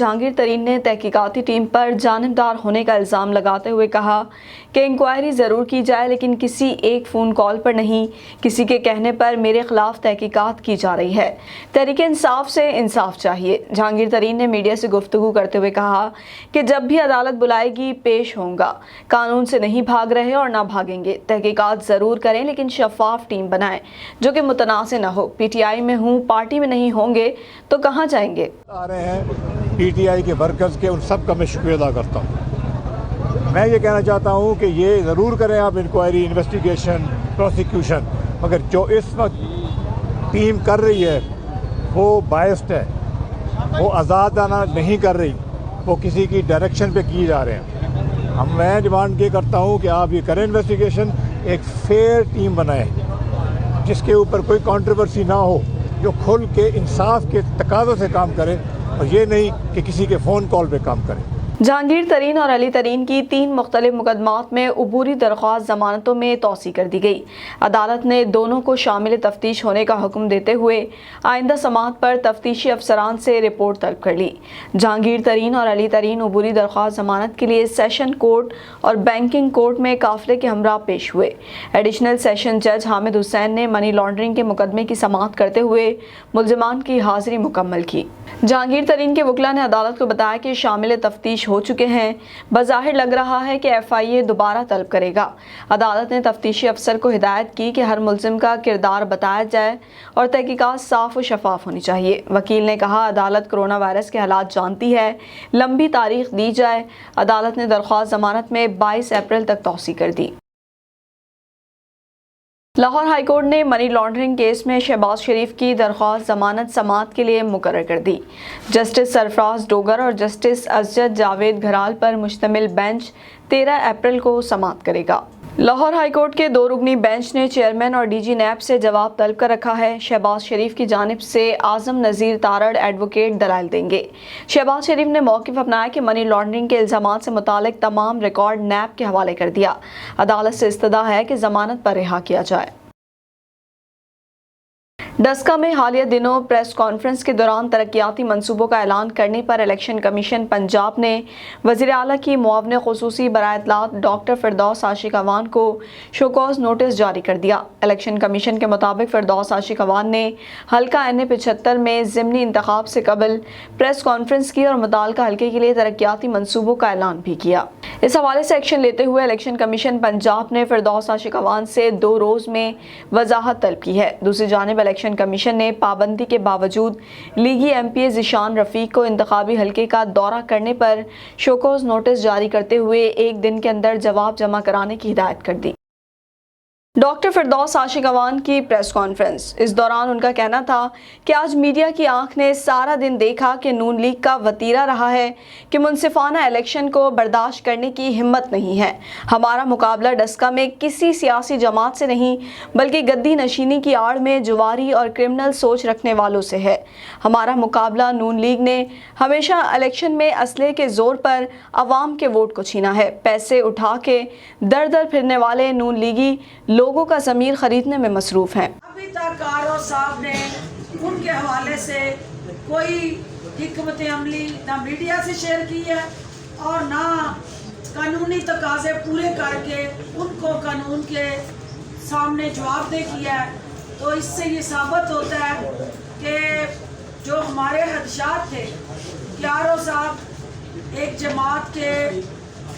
جہانگیر ترین نے تحقیقاتی ٹیم پر جانبدار ہونے کا الزام لگاتے ہوئے کہا کہ انکوائری ضرور کی جائے لیکن کسی ایک فون کال پر نہیں، کسی کے کہنے پر میرے خلاف تحقیقات کی جا رہی ہے۔ تحریک انصاف سے انصاف چاہیے۔ جہانگیر ترین نے میڈیا سے گفتگو کرتے ہوئے کہا کہ جب بھی عدالت بلائے گی پیش ہوں گا، قانون سے نہیں بھاگ رہے اور نہ بھاگیں گے، تحقیقات ضرور کریں لیکن شفاف ٹیم بنائیں جو کہ متنازع نہ ہو۔ پی ٹی آئی میں ہوں، پارٹی میں نہیں ہوں گے تو کہاں جائیں گے؟ آ رہے ہیں پی ٹی آئی کے ورکرز کے، ان سب کا میں شکریہ ادا کرتا ہوں۔ میں یہ کہنا چاہتا ہوں کہ یہ ضرور کریں آپ انکوائری، انویسٹیگیشن، پروسیکیوشن، مگر جو اس وقت ٹیم کر رہی ہے وہ بائسڈ ہے، وہ آزادانہ نہیں کر رہی، وہ کسی کی ڈائریکشن پہ کی جا رہے ہیں۔ میں ڈیمانڈ یہ کرتا ہوں کہ آپ یہ کریں انویسٹیگیشن، ایک فیئر ٹیم بنائیں جس کے اوپر کوئی کنٹروورسی نہ ہو، جو کھل کے انصاف کے تقاضوں سے کام کرے اور یہ نہیں کہ کسی کے فون کال پہ کام کرے۔ جہانگیر ترین اور علی ترین کی 3 مختلف مقدمات میں عبوری درخواست ضمانتوں میں توسیع کر دی گئی۔ عدالت نے دونوں کو شامل تفتیش ہونے کا حکم دیتے ہوئے آئندہ سماعت پر تفتیشی افسران سے رپورٹ طلب کر لی۔ جہانگیر ترین اور علی ترین عبوری درخواست ضمانت کے لیے سیشن کورٹ اور بینکنگ کورٹ میں قافلے کے ہمراہ پیش ہوئے۔ ایڈیشنل سیشن جج حامد حسین نے منی لانڈرنگ کے مقدمے کی سماعت کرتے ہوئے ملزمان کی حاضری مکمل کی۔ جہانگیر ترین کے وکلا نے عدالت کو بتایا کہ شامل تفتیش ہو چکے ہیں، بظاہر لگ رہا ہے کہ ایف آئی اے دوبارہ طلب کرے گا۔ عدالت نے تفتیشی افسر کو ہدایت کی کہ ہر ملزم کا کردار بتایا جائے اور تحقیقات صاف و شفاف ہونی چاہیے۔ وکیل نے کہا عدالت کرونا وائرس کے حالات جانتی ہے، لمبی تاریخ دی جائے۔ عدالت نے درخواست ضمانت میں 22 اپریل تک توسیع کر دی۔ لاہور ہائی کورٹ نے منی لانڈرنگ کیس میں شہباز شریف کی درخواست ضمانت سماعت کے لیے مقرر کر دی۔ جسٹس سرفراز ڈوگر اور جسٹس اسجد جاوید گھرال پر مشتمل بینچ 13 اپریل کو سماعت کرے گا۔ لاہور ہائی کورٹ کے 2 رکنی بینچ نے چیئرمین اور ڈی جی نیب سے جواب طلب کر رکھا ہے۔ شہباز شریف کی جانب سے اعظم نذیر تارڑ ایڈوکیٹ دلائل دیں گے۔ شہباز شریف نے موقف اپنایا کہ منی لانڈرنگ کے الزامات سے متعلق تمام ریکارڈ نیب کے حوالے کر دیا۔ عدالت سے استدعا ہے کہ ضمانت پر رہا کیا جائے۔ ڈسکہ میں حالیہ دنوں پریس کانفرنس کے دوران ترقیاتی منصوبوں کا اعلان کرنے پر الیکشن کمیشن پنجاب نے وزیر اعلیٰ کی معاون خصوصی برائے اطلاعات ڈاکٹر فردوس عاشق اعوان کو شوکاز نوٹس جاری کر دیا۔ الیکشن کمیشن کے مطابق فردوس عاشق اعوان نے حلقہ این 75 میں ضمنی انتخاب سے قبل پریس کانفرنس کی اور متعلقہ حلقے کے لیے ترقیاتی منصوبوں کا اعلان بھی کیا۔ اس حوالے سے ایکشن لیتے ہوئے الیکشن کمیشن پنجاب نے فردوس عاشق اعوان سے 2 روز میں وضاحت طلب کی ہے۔ دوسری جانب الیکشن کمیشن نے پابندی کے باوجود لیگی ایم پی ذیشان رفیق کو انتخابی حلقے کا دورہ کرنے پر شوکاز نوٹس جاری کرتے ہوئے 1 دن کے اندر جواب جمع کرانے کی ہدایت کر دی۔ ڈاکٹر فردوس عاشق اعوان کی پریس کانفرنس، اس دوران ان کا کہنا تھا کہ آج میڈیا کی آنکھ نے سارا دن دیکھا کہ نون لیگ کا وتیرہ رہا ہے کہ منصفانہ الیکشن کو برداشت کرنے کی ہمت نہیں ہے۔ ہمارا مقابلہ ڈسکہ میں کسی سیاسی جماعت سے نہیں بلکہ گدی نشینی کی آڑ میں جواری اور کرمنل سوچ رکھنے والوں سے ہے۔ ہمارا مقابلہ نون لیگ نے ہمیشہ الیکشن میں اسلحے کے زور پر عوام کے ووٹ کو چھینا ہے۔ پیسے اٹھا کے در در پھرنے والے نون لیگی لوگوں کا ضمیر خریدنے میں مصروف ہیں۔ ابھی تک آر او صاحب نے ان کے حوالے سے کوئی حکمت عملی نہ میڈیا سے شیئر کی ہے اور نہ قانونی تقاضے پورے کر کے ان کو قانون کے سامنے جواب دہ کیا ہے۔ تو اس سے یہ ثابت ہوتا ہے کہ جو ہمارے خدشات تھے کہ آر او صاحب ایک جماعت کے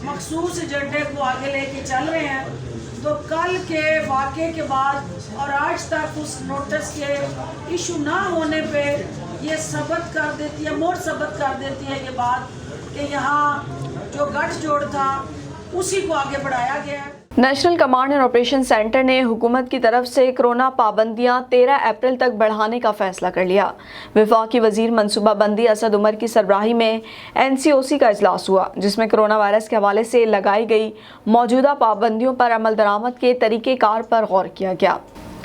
مخصوص ایجنڈے کو آگے لے کے چل رہے ہیں، تو کل کے واقعے کے بعد اور آج تک اس نوٹس کے ایشو نہ ہونے پہ یہ ثبت کر دیتی ہے، موڑ ثبت کر دیتی ہے یہ بات کہ یہاں جو گٹھ جوڑ تھا اسی کو آگے بڑھایا گیا ہے۔ National command and operation centre نے حکومت کی طرف سے کرونا پابندیاں 13 اپریل تک بڑھانے کا فیصلہ کر لیا۔ وفاقی وزیر منصوبہ بندی اسد عمر کی سربراہی میں NCOC کا اجلاس ہوا، جس میں کرونا وائرس کے حوالے سے لگائی گئی موجودہ پابندیوں پر عمل درآمد کے طریقہ کار پر غور کیا گیا۔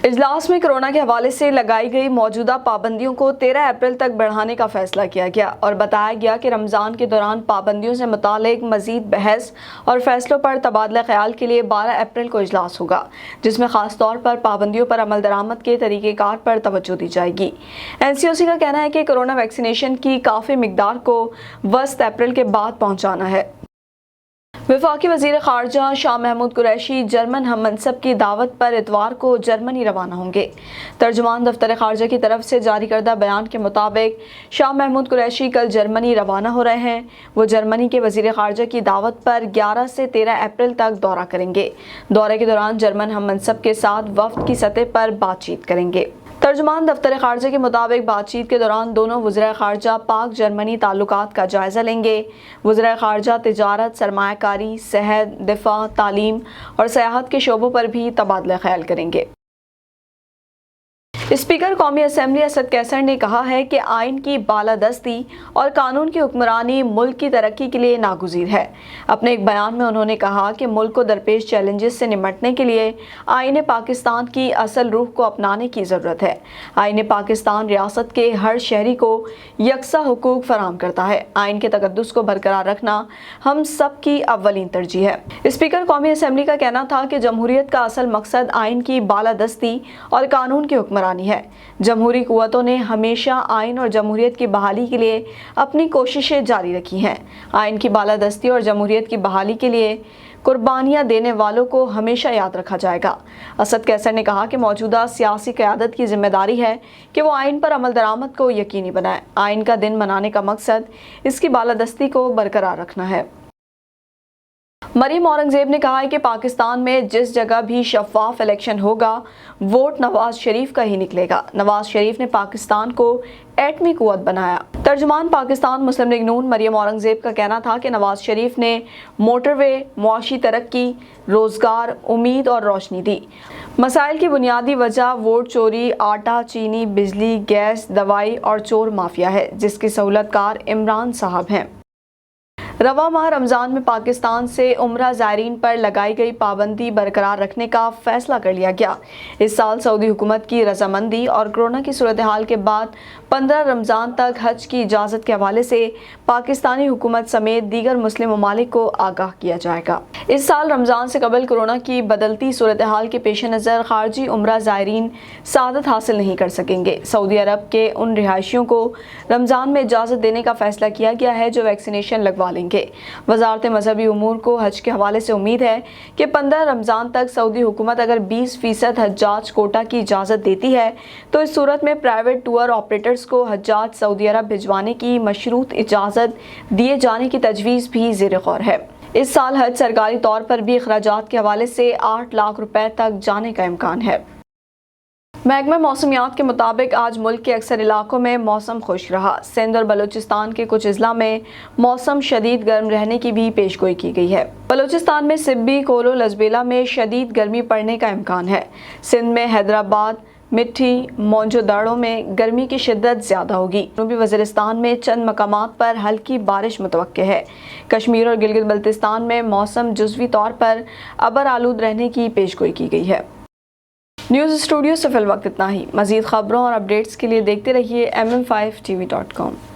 اجلاس میں کورونا کے حوالے سے لگائی گئی موجودہ پابندیوں کو 13 اپریل تک بڑھانے کا فیصلہ کیا گیا اور بتایا گیا کہ رمضان کے دوران پابندیوں سے متعلق مزید بحث اور فیصلوں پر تبادلہ خیال کے لیے 12 اپریل کو اجلاس ہوگا، جس میں خاص طور پر پابندیوں پر عمل درآمد کے طریقہ کار پر توجہ دی جائے گی۔ NCOC کا کہنا ہے کہ کورونا ویکسینیشن کی کافی مقدار کو وسط اپریل کے بعد پہنچانا ہے۔ وفاقی وزیر خارجہ شاہ محمود قریشی جرمن ہم منصب کی دعوت پر اتوار کو جرمنی روانہ ہوں گے۔ ترجمان دفتر خارجہ کی طرف سے جاری کردہ بیان کے مطابق شاہ محمود قریشی کل جرمنی روانہ ہو رہے ہیں۔ وہ جرمنی کے وزیر خارجہ کی دعوت پر 11 سے 13 اپریل تک دورہ کریں گے۔ دورے کے دوران جرمن ہم منصب کے ساتھ وفد کی سطح پر بات چیت کریں گے۔ ترجمان دفتر خارجہ کے مطابق بات چیت کے دوران دونوں وزرائے خارجہ پاک جرمنی تعلقات کا جائزہ لیں گے۔ وزرائے خارجہ تجارت، سرمایہ کاری، صحت، دفاع، تعلیم اور سیاحت کے شعبوں پر بھی تبادلہ خیال کریں گے۔ اسپیکر قومی اسمبلی اسد کیسر نے کہا ہے کہ آئین کی بالادستی اور قانون کی حکمرانی ملک کی ترقی کے لیے ناگزیر ہے۔ اپنے ایک بیان میں انہوں نے کہا کہ ملک کو درپیش چیلنجز سے نمٹنے کے لیے آئین پاکستان کی اصل روح کو اپنانے کی ضرورت ہے۔ آئین پاکستان ریاست کے ہر شہری کو یکساں حقوق فراہم کرتا ہے۔ آئین کے تقدس کو برقرار رکھنا ہم سب کی اولین ترجیح ہے۔ اسپیکر قومی اسمبلی کا کہنا تھا کہ جمہوریت کا اصل مقصد آئین کی بالادستی اور قانون کی حکمرانی ہے۔ جمہوری قوتوں نے ہمیشہ آئین اور جمہوریت کی بحالی کے لیے اپنی کوششیں جاری رکھی ہیں۔ آئین کی بالادستی اور جمہوریت کی بحالی کے لیے قربانیاں دینے والوں کو ہمیشہ یاد رکھا جائے گا۔ اسد کیسر نے کہا کہ موجودہ سیاسی قیادت کی ذمہ داری ہے کہ وہ آئین پر عمل درآمد کو یقینی بنائے۔ آئین کا دن منانے کا مقصد اس کی بالادستی کو برقرار رکھنا ہے۔ مریم اورنگزیب نے کہا ہے کہ پاکستان میں جس جگہ بھی شفاف الیکشن ہوگا ووٹ نواز شریف کا ہی نکلے گا۔ نواز شریف نے پاکستان کو ایٹمی قوت بنایا۔ ترجمان پاکستان مسلم لیگ نون مریم اورنگزیب کا کہنا تھا کہ نواز شریف نے موٹر وے، معاشی ترقی، روزگار، امید اور روشنی دی۔ مسائل کی بنیادی وجہ ووٹ چوری، آٹا، چینی، بجلی، گیس، دوائی اور چور مافیا ہے، جس کی سہولت کار عمران صاحب ہیں۔ رواں ماہ رمضان میں پاکستان سے عمرہ زائرین پر لگائی گئی پابندی برقرار رکھنے کا فیصلہ کر لیا گیا۔ اس سال سعودی حکومت کی رضامندی اور کورونا کی صورتحال کے بعد 15 رمضان تک حج کی اجازت کے حوالے سے پاکستانی حکومت سمیت دیگر مسلم ممالک کو آگاہ کیا جائے گا۔ اس سال رمضان سے قبل کورونا کی بدلتی صورتحال کے پیش نظر خارجی عمرہ زائرین سعادت حاصل نہیں کر سکیں گے۔ سعودی عرب کے ان رہائشیوں کو رمضان میں اجازت دینے کا فیصلہ کیا گیا ہے جو ویکسینیشن لگوا لیں گے۔ وزارت مذہبی امور کو حج کے حوالے سے امید ہے کہ 15 رمضان تک سعودی حکومت اگر 20% حجاج کوٹا کی اجازت دیتی ہے تو اس صورت میں پرائیویٹ ٹور آپریٹرز کو حجاج سعودی عرب بھجوانے کی مشروط اجازت دیے جانے کی تجویز بھی زیر غور ہے۔ اس سال حج سرکاری طور پر بھی اخراجات کے حوالے سے 8 لاکھ روپے تک جانے کا امکان ہے۔ محکمہ موسمیات کے مطابق آج ملک کے اکثر علاقوں میں موسم خوش رہا۔ سندھ اور بلوچستان کے کچھ اضلاع میں موسم شدید گرم رہنے کی بھی پیشگوئی کی گئی ہے۔ بلوچستان میں سبی، کولو، لزبیلا میں شدید گرمی پڑنے کا امکان ہے۔ سندھ میں حیدرآباد، مٹھی، مونجو داڑو میں گرمی کی شدت زیادہ ہوگی۔ جنوبی وزیرستان میں چند مقامات پر ہلکی بارش متوقع ہے۔ کشمیر اور گلگت بلتستان میں موسم جزوی طور پر ابر آلود رہنے کی پیشگوئی کی گئی ہے۔ نیوز اسٹوڈیو سے فی الوقت اتنا ہی۔ مزید خبروں اور اپڈیٹس کے لیے دیکھتے رہیے mm5tv.com۔